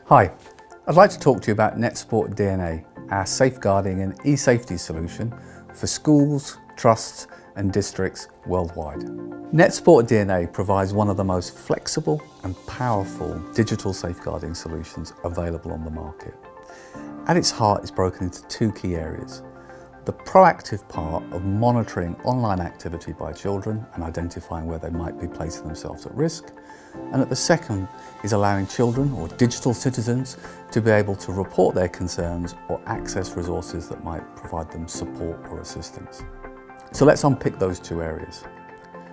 Hi, I'd like to talk to you about NetSport DNA, our safeguarding and eSafety solution for schools, trusts and districts worldwide. NetSport DNA provides one of the most flexible and powerful digital safeguarding solutions available on the market. At its heart, it's broken into two key areas. The proactive part of monitoring online activity by children and identifying where they might be placing themselves at risk. And at the second is allowing children or digital citizens to be able to report their concerns or access resources that might provide them support or assistance. So let's unpick those two areas.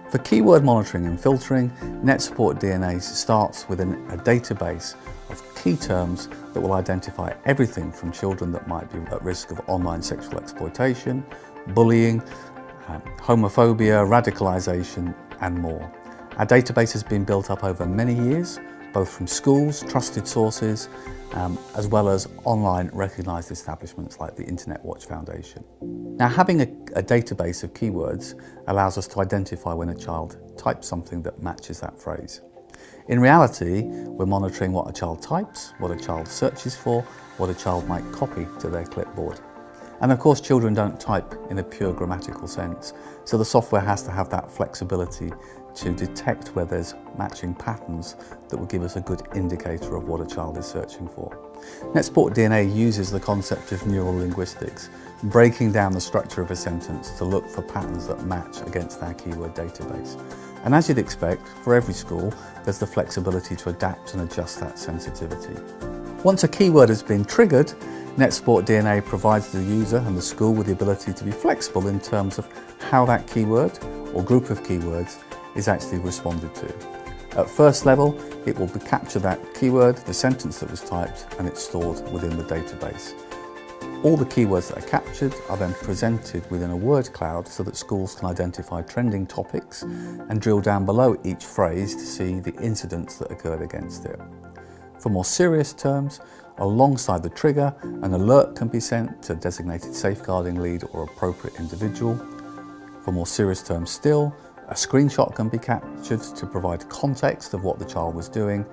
For keyword monitoring and filtering, NetSport DNA starts with a database of key terms that will identify everything from children that might be at risk of online sexual exploitation, bullying, homophobia, radicalisation and more. Our database has been built up over many years, both from schools, trusted sources, as well as online recognised establishments like the Internet Watch Foundation. Now, having a database of keywords allows us to identify when a child types something that matches that phrase. In reality, we're monitoring what a child types, what a child searches for, what a child might copy to their clipboard. And of course, children don't type in a pure grammatical sense, so the software has to have that flexibility to detect where there's matching patterns that will give us a good indicator of what a child is searching for. NetSport DNA uses the concept of neural linguistics, breaking down the structure of a sentence to look for patterns that match against our keyword database. And as you'd expect, for every school, there's the flexibility to adapt and adjust that sensitivity. Once a keyword has been triggered, NetSport DNA provides the user and the school with the ability to be flexible in terms of how that keyword or group of keywords is actually responded to. At first level, it will capture that keyword, the sentence that was typed, and it's stored within the database. All the keywords that are captured are then presented within a word cloud so that schools can identify trending topics and drill down below each phrase to see the incidents that occurred against it. For more serious terms, alongside the trigger, an alert can be sent to a designated safeguarding lead or appropriate individual. For more serious terms still, a screenshot can be captured to provide context of what the child was doing,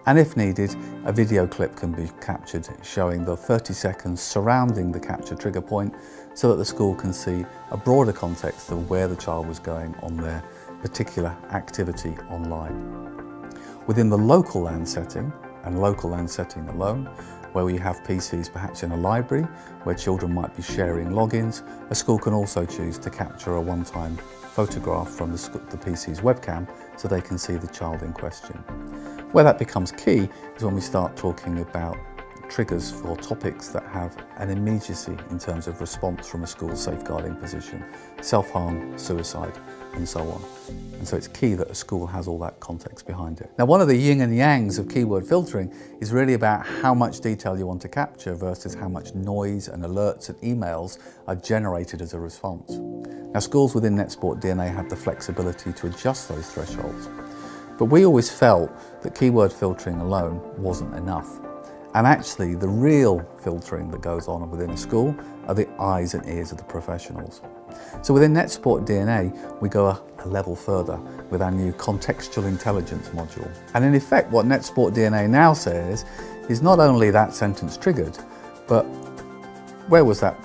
and if needed, a video clip can be captured showing the 30 seconds surrounding the capture trigger point so that the school can see a broader context of where the child was going on their particular activity online. Within the local LAN setting, and local LAN setting alone, where we have PCs perhaps in a library where children might be sharing logins, a school can also choose to capture a one-time photograph from the PC's webcam so they can see the child in question. Where that becomes key is when we start talking about triggers for topics that have an immediacy in terms of response from a school's safeguarding position, self-harm, suicide, and so on. And so it's key that a school has all that context behind it. Now, one of the yin and yangs of keyword filtering is really about how much detail you want to capture versus how much noise and alerts and emails are generated as a response. Now, schools within NetSport DNA have the flexibility to adjust those thresholds. But we always felt that keyword filtering alone wasn't enough. And actually, the real filtering that goes on within a school are the eyes and ears of the professionals. So within NetSport DNA, we go a level further with our new Contextual Intelligence module. And in effect, what NetSport DNA now says is not only that sentence triggered, but where was that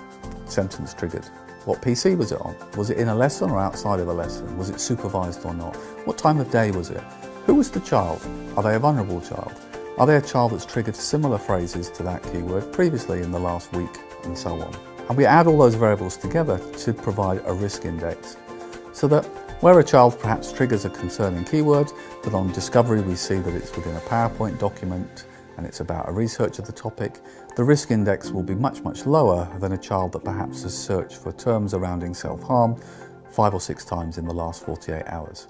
sentence triggered? What PC was it on? Was it in a lesson or outside of a lesson? Was it supervised or not? What time of day was it? Who was the child? Are they a vulnerable child? Are they a child that's triggered similar phrases to that keyword previously in the last week, and so on? And we add all those variables together to provide a risk index, so that where a child perhaps triggers a concerning keyword, but on discovery we see that it's within a PowerPoint document and it's about a research of the topic, the risk index will be much, much lower than a child that perhaps has searched for terms surrounding self-harm 5 or 6 times in the last 48 hours.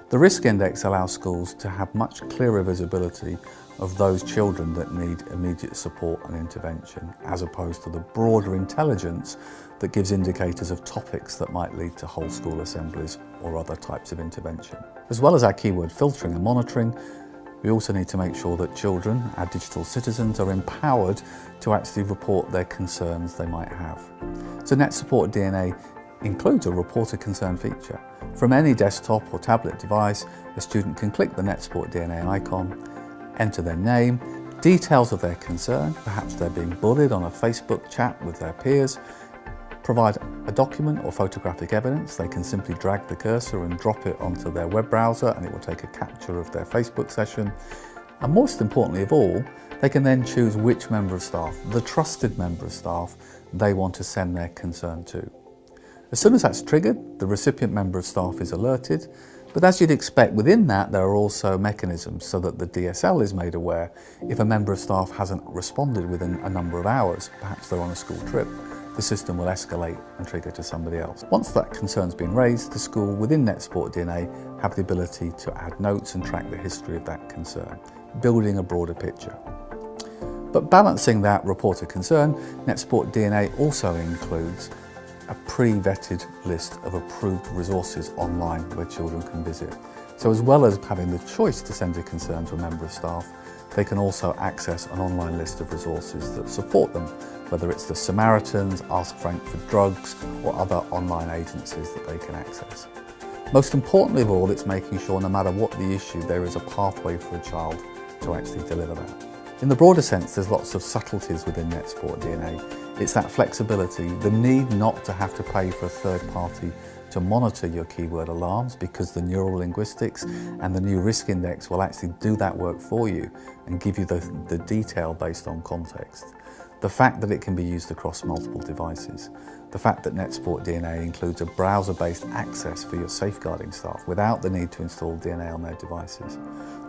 The risk index allows schools to have much clearer visibility of those children that need immediate support and intervention, as opposed to the broader intelligence that gives indicators of topics that might lead to whole school assemblies or other types of intervention. As well as our keyword filtering and monitoring, we also need to make sure that children, our digital citizens, are empowered to actually report their concerns they might have. So NetSport DNA includes a report a concern feature. From any desktop or tablet device, a student can click the NetSport DNA icon, enter their name, details of their concern, perhaps they're being bullied on a Facebook chat with their peers, provide a document or photographic evidence. They can simply drag the cursor and drop it onto their web browser and it will take a capture of their Facebook session. And most importantly of all, they can then choose which member of staff, the trusted member of staff, they want to send their concern to. As soon as that's triggered, the recipient member of staff is alerted, but as you'd expect, within that there are also mechanisms so that the DSL is made aware if a member of staff hasn't responded within a number of hours, perhaps they're on a school trip, the system will escalate and trigger to somebody else. Once that concern's been raised, the school within NetSport DNA have the ability to add notes and track the history of that concern, building a broader picture. But balancing that report of concern, NetSport DNA also includes a pre-vetted list of approved resources online where children can visit. So as well as having the choice to send a concern to a member of staff, they can also access an online list of resources that support them, whether it's the Samaritans, Ask Frank for Drugs, or other online agencies that they can access. Most importantly of all, it's making sure no matter what the issue, there is a pathway for a child to actually deliver that. In the broader sense, there's lots of subtleties within NetSport DNA. It's that flexibility, the need not to have to pay for a third party to monitor your keyword alarms, because the neural linguistics and the new risk index will actually do that work for you and give you the detail based on context. The fact that it can be used across multiple devices. The fact that NetSport DNA includes a browser-based access for your safeguarding staff without the need to install DNA on their devices.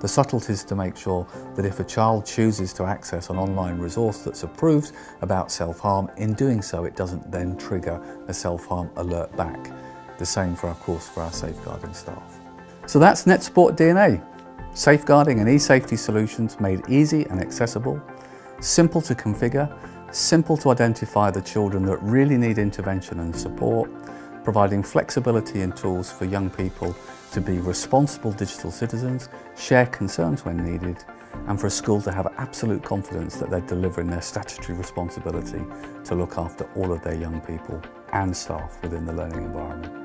The subtleties to make sure that if a child chooses to access an online resource that's approved about self-harm, in doing so it doesn't then trigger a self-harm alert back. The same for, of course, for our safeguarding staff. So that's NetSport DNA. Safeguarding and eSafety solutions made easy and accessible, simple to configure, simple to identify the children that really need intervention and support, providing flexibility and tools for young people to be responsible digital citizens, share concerns when needed, and for a school to have absolute confidence that they're delivering their statutory responsibility to look after all of their young people and staff within the learning environment.